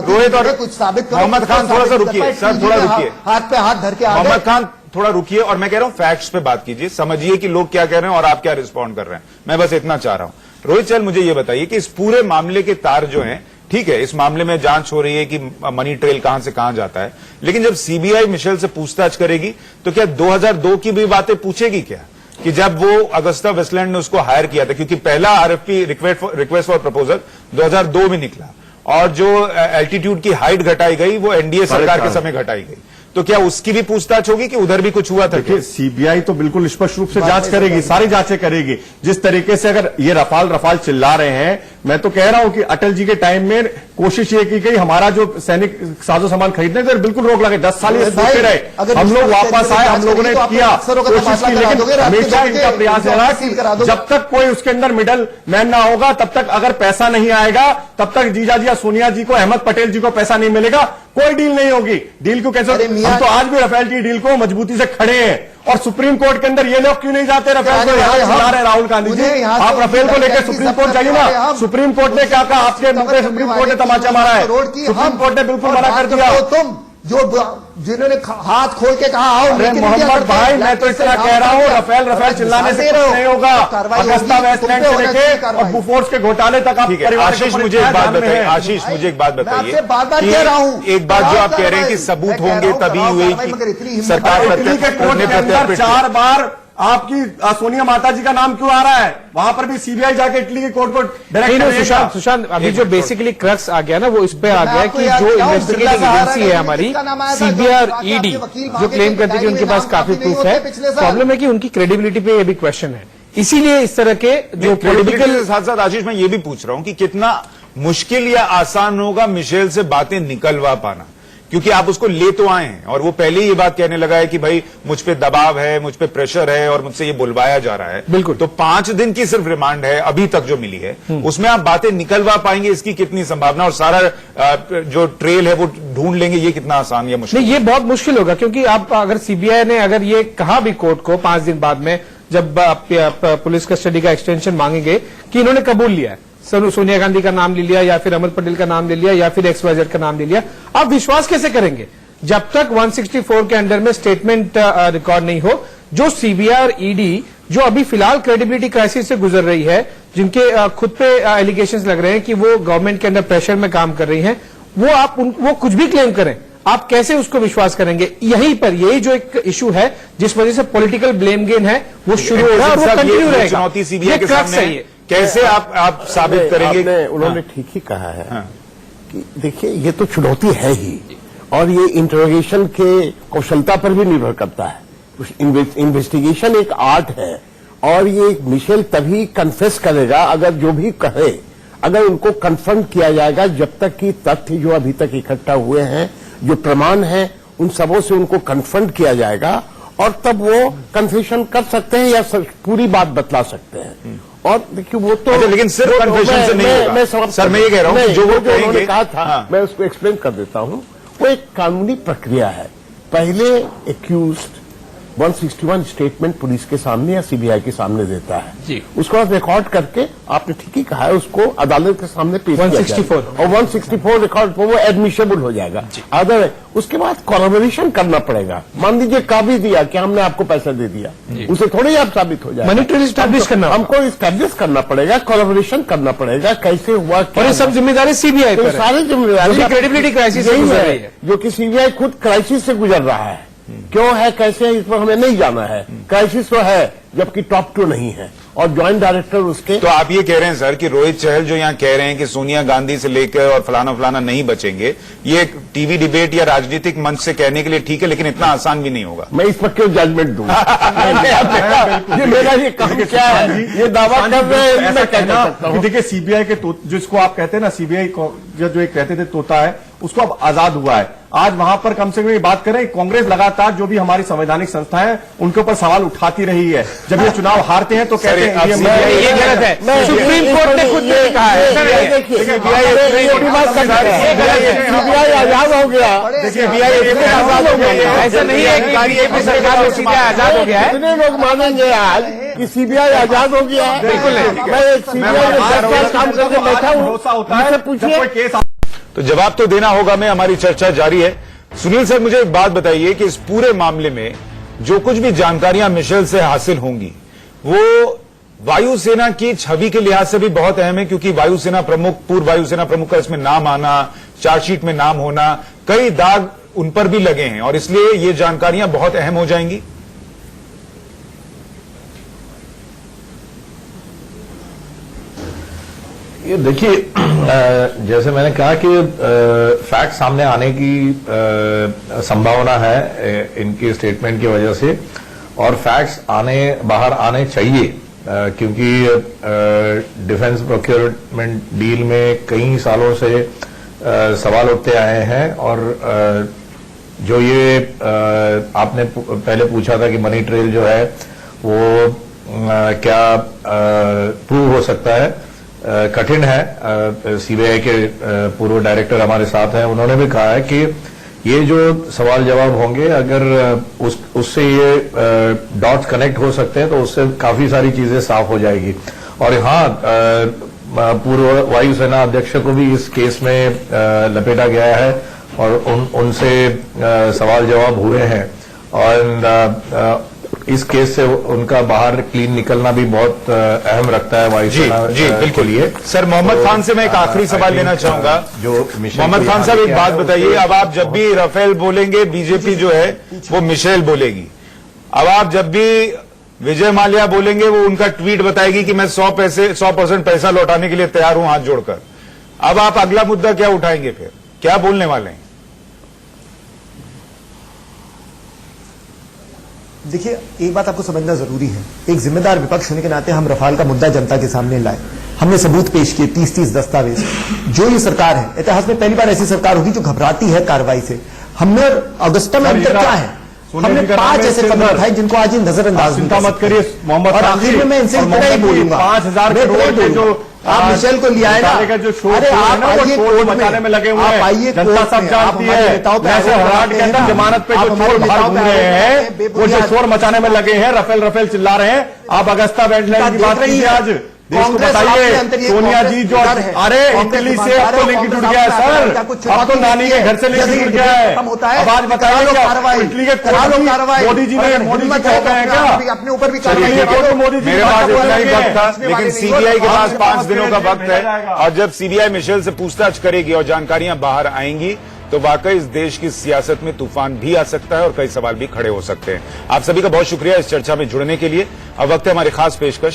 रोहित और कुछ साबित मोहम्मद खान थोड़ा सा रुकिए सर, थोड़ा रुकिए, हाथ पे हाथ धर के मोहम्मद खान थोड़ा रुकिए और मैं कह रहा हूं फैक्ट्स पे बात कीजिए, समझिए कि लोग क्या कह रहे हैं और आप क्या रिस्पॉन्ड कर रहे हैं। मैं बस इतना चाह रहा हूं। रोहित चल मुझे ये बताइए कि इस पूरे मामले के तार जो हैं, ठीक है इस मामले में जांच हो रही है कि मनी ट्रेल कहां से कहां जाता है, लेकिन जब सीबीआई मिशेल से पूछताछ करेगी तो क्या 2002 की भी बातें पूछेगी क्या, कि जब वो अगस्ता वेस्टलैंड ने उसको हायर किया था? क्योंकि पहला आरएफपी रिक्वेस्ट फॉर प्रपोजल 2002 में निकला और जो एल्टीट्यूड की हाइट घटाई गई वो एनडीए सरकार के समय घटाई गई, तो क्या उसकी भी पूछताछ होगी कि उधर भी कुछ हुआ था? देखिए सीबीआई तो बिल्कुल स्पष्ट रूप से जांच करेगी, सारी जांचें करेगी। जिस तरीके से अगर ये रफाल चिल्ला रहे हैं, मैं तो कह रहा हूं कि अटल जी के टाइम में कोशिश ये की गई हमारा जो सैनिक साजो सामान खरीदने तो बिल्कुल रोक लगे। 10 साल ये सोचते रहे, हम लोग वापस आए, हम लोगों ने किया कोशिश की, लेकिन हमेशा इनका प्रयास रहा कि जब तक कोई उसके अंदर मिडल मैन ना होगा तब तक अगर पैसा नहीं आएगा तब तक जीजा जी या सोनिया जी को, अहमद पटेल जी को पैसा नहीं मिलेगा, कोई डील नहीं होगी। डील को कैसे, हम तो आज भी रफेल की डील को मजबूती से खड़े हैं। और सुप्रीम कोर्ट के अंदर ये लोग क्यों नहीं जाते रफेल को? यहाँ चला रहे राहुल गांधी जी, आप रफेल को लेकर सुप्रीम कोर्ट जाइए ना। सुप्रीम कोर्ट ने क्या कहा, आपके मुंह पे सुप्रीम कोर्ट ने तमाचा मारा है, सुप्रीम कोर्ट ने बिल्कुल मना कर दिया। तुम जो जिन्होंने हाथ खोल के कहा आओ, मोहम्मद भाई मैं तो इतना कह रहा हूँ रफेल चिल्लाने से कुछ नहीं होगा। अगस्ता वेस्टलैंड से लेके और बुफोर्स के घोटाले तक आप आशीष मुझे एक बात बताइए, आशीष मुझे एक बात बताइए, बार-बार कह रहा हूँ एक बात जो आप कह रहे हैं कि सबूत होंगे तभी हुए कि सरकार इटली के कोर्ट के अंदर 4 बार आपकी सोनिया माता जी का नाम क्यों आ रहा है? वहां पर भी सीबीआई जाके इटली के कोर्ट को डायरेक्ट। सुशांत अभी जो बेसिकली क्रक्स आ गया ना वो इस पे आ गया कि जो इन्वेस्टिगेटिंग एजेंसी है हमारी सीबीआई और ईडी जो क्लेम करती है कि उनके पास काफी प्रूफ है, प्रॉब्लम है कि उनकी क्रेडिबिलिटी पे ये भी क्वेश्चन है। इसीलिए इस तरह के जो क्रेडिबिलिटी के साथ साथ आशीष मैं ये भी पूछ रहा हूं कि कितना मुश्किल या आसान होगा मिशेल से बातें निकलवा पाना, क्योंकि आप उसको ले तो आए हैं और वो पहले ही ये बात कहने लगा है कि भाई मुझ पे दबाव है, मुझ पे प्रेशर है और मुझसे ये बुलवाया जा रहा है। बिल्कुल। तो 5 दिन की सिर्फ रिमांड है अभी तक जो मिली है, उसमें आप बातें निकलवा पाएंगे, इसकी कितनी संभावना, और सारा जो ट्रेल है वो ढूंढ लेंगे, ये कितना आसान या मुश्किल? नहीं, ये बहुत मुश्किल होगा, क्योंकि आप अगर सीबीआई ने अगर ये कहा भी कोर्ट को 5 दिन बाद में जब पुलिस कस्टडी का एक्सटेंशन मांगेंगे कि इन्होंने कबूल लिया है, सोनिया गांधी का नाम ले लिया या फिर अहमद पटेल का नाम ले लिया या फिर XYZ का नाम ले लिया, आप विश्वास कैसे करेंगे जब तक 164 के अंडर में स्टेटमेंट रिकॉर्ड नहीं हो? जो सीबीआई और ईडी जो अभी फिलहाल क्रेडिबिलिटी क्राइसिस से गुजर रही है, जिनके खुद पे एलिगेशंस लग रहे हैं कि वो गवर्नमेंट के अंदर प्रेशर में काम कर रही हैं, वो कुछ भी क्लेम करें, आप कैसे उसको विश्वास करेंगे? यहीं पर यही जो एक इशू है जिस वजह से पॉलिटिकल ब्लेम गेम है वो शुरू हो रहा है और वो कंटिन्यू रहेगा। चुनौती सीबीआई के सामने है, कैसे आप साबित करेंगे? उन्होंने ठीक ही कहा है कि देखिए ये तो चुनौती है ही, और ये इंटरोगेशन के कौशलता पर भी निर्भर करता है। इन्वेस्टिगेशन एक आर्ट है और ये मिशेल तभी कन्फेस करेगा अगर जो भी कहे, अगर उनको कन्फर्म किया जाएगा, जब तक कि तथ्य जो अभी तक इकट्ठा हुए हैं, जो प्रमाण हैं, उन सबों से उनको कन्फर्म किया जाएगा और तब वो कन्फेशन कर सकते हैं या पूरी बात बतला सकते हैं। और देखिए वो तो लेकिन सिर्फ कन्फेशन से नहीं होगा। सर मैं ये कह रहा हूं जो वो उन्होंने कहा था, मैं उसको एक्सप्लेन कर देता हूं। वो एक कानूनी प्रक्रिया है। पहले एक्यूज्ड 161 स्टेटमेंट पुलिस के सामने या सीबीआई के सामने देता है जी। उसको बाद रिकॉर्ड करके, आपने ठीक ही कहा है, उसको अदालत के सामने पेश किया जाएगा और 164 रिकॉर्ड पर वो एडमिशेबल हो जाएगा। अदर उसके बाद कॉरबोरेशन करना पड़ेगा। मान लीजिए का भी दिया कि हमने आपको पैसा दे दिया, उसे थोड़े आप साबित हो जाएगा। मनी ट्रेल स्टैब्लिश करना, हमको स्टैब्लिश करना पड़ेगा, कॉरबोरेशन करना पड़ेगा, कैसे हुआ, और ये सब जिम्मेदारी सीबीआई पर है। सारी जिम्मेदारी क्रेडिबिलिटी क्राइसिस से गुजर रही है, जो कि सीबीआई खुद क्राइसिस से गुजर रहा है। क्यों है, कैसे है, इस पर हमें नहीं जाना है। क्राइसिस तो है, जबकि टॉप 2 नहीं है और ज्वाइंट डायरेक्टर उसके। तो आप ये कह रहे हैं सर कि रोहित चहल जो यहाँ कह रहे हैं कि सोनिया गांधी से लेकर और फलाना नहीं बचेंगे, ये टीवी डिबेट या राजनीतिक मंच से कहने के लिए ठीक है, लेकिन इतना आसान भी नहीं होगा। मैं इस पर क्यों जजमेंट दूं? ये मेरा ये काम क्या है, ये दावा कर रहे हैं, मैं कहना सकता हूं। देखिए सीबीआई के जिसको आप कहते हैं ना, सीबीआई जो एक कहते थे तोता है, उसको अब आजाद हुआ है। आज वहां पर कम से कम ये बात करें, कांग्रेस लगातार जो भी हमारी संवैधानिक संस्थाएं हैं उनके ऊपर सवाल उठाती रही है। जब ये चुनाव हारते हैं तो कहते हैं ये गलत है। सुप्रीम कोर्ट ने खुद ने कहा है। सीबीआई आजाद हो गया, आजाद हो गया, ऐसा नहीं है कि बीजेपी सरकार सीबीआई आजाद हो गया है। कितने लोग मानेंगे आज कि सीबीआई आजाद हो गया है? बिल्कुल नहीं। मैं सीबीआई में काम करके बैठा हूँ, भरोसा होता है, पूछिए। तो जवाब तो देना होगा। मैं हमारी चर्चा जारी है। सुनील सर मुझे एक बात बताइए कि इस पूरे मामले में जो कुछ भी जानकारियां मिशेल से हासिल होंगी वो वायुसेना की छवि के लिहाज से भी बहुत अहम है, क्योंकि वायुसेना प्रमुख, पूर्व वायुसेना प्रमुख का इसमें नाम आना, चार्जशीट में नाम होना, कई दाग उन पर भी लगे हैं और इसलिए ये जानकारियां बहुत अहम हो जाएंगी। ये देखिए, जैसे मैंने कहा कि फैक्ट सामने आने की संभावना है इनकी स्टेटमेंट की वजह से, और फैक्ट्स बाहर आने चाहिए, क्योंकि डिफेंस प्रोक्योरमेंट डील में कई सालों से सवाल उठते आए हैं। और जो ये आपने पहले पूछा था कि मनी ट्रेल जो है वो क्या प्रूव हो सकता है, कठिन है। सीबीआई के पूर्व डायरेक्टर हमारे साथ हैं, उन्होंने भी कहा है कि ये जो सवाल जवाब होंगे, अगर उससे ये डॉट्स कनेक्ट हो सकते हैं तो उससे काफी सारी चीजें साफ हो जाएगी। और हाँ, पूर्व वायुसेना अध्यक्ष को भी इस केस में लपेटा गया है और उनसे सवाल जवाब हुए हैं, और इस केस से उनका बाहर क्लीन निकलना भी बहुत अहम रखता है वायुसेना के लिए। सर मोहम्मद खान से मैं एक आखिरी सवाल लेना चाहूंगा। जो मोहम्मद खान साहब एक बात बताइए, अब आप जब भी राफेल बोलेंगे बीजेपी जो है वो मिशेल बोलेगी, अब आप जब भी विजय माल्या बोलेंगे वो उनका ट्वीट बताएगी कि मैं 100% पैसा लौटाने के लिए तैयार हूं हाथ जोड़कर। अब आप अगला मुद्दा क्या उठाएंगे, फिर क्या बोलने वाले हैं? देखिए, एक बात आपको समझना जरूरी है, एक जिम्मेदार विपक्ष होने के नाते हम रफाल का मुद्दा जनता के सामने लाए, हमने सबूत पेश किए, 30-30 दस्तावेज। जो ये सरकार है, इतिहास में पहली बार ऐसी सरकार होगी जो घबराती है कार्रवाई से। हमने अगस्ता में अंतर क्या है? हमने 5 ऐसे कदम उठाए जिनको आज नजरअंदाज चिंता मत करिए मोहम्मद और आखिर में मैं इनसे इतना ही बोलूंगा 5,000 करोड़ के जो आप मिशेल को लिया है ना, जो शोर अरे आप आइए कोर्ट मचाने में लगे हुए आप हैं, आइए जनता सब जानती है। जैसे हराट के अंदर जमानत पे जो चोर बाहर घूम रहे हैं, वो जो शोर मचाने में लगे हैं, रफेल चिल्ला रहे हैं, आप अगस्ता वेस्टलैंड की बात कीजिए। आज देश को बताइए सोनिया जी जो अरे इटली से अब तो लिंक टूट गया है सर, अब तो नानी के घर से लिंक टूट गया है। अब आज बताइए क्या इटली के मोदी जी कहते हैं क्या अपने ऊपर भी मोदी जी मेरे पास इतना ही वक्त था, लेकिन सीबीआई के पास 5 दिनों का वक्त है और जब सीबीआई मिशेल से पूछताछ करेगी और जानकारियां बाहर आएंगी तो वाकई इस देश की सियासत में तूफान भी आ सकता है और कई सवाल भी खड़े हो सकते हैं। आप सभी का बहुत शुक्रिया इस चर्चा में जुड़ने के लिए। अब वक्त है हमारी खास पेशकश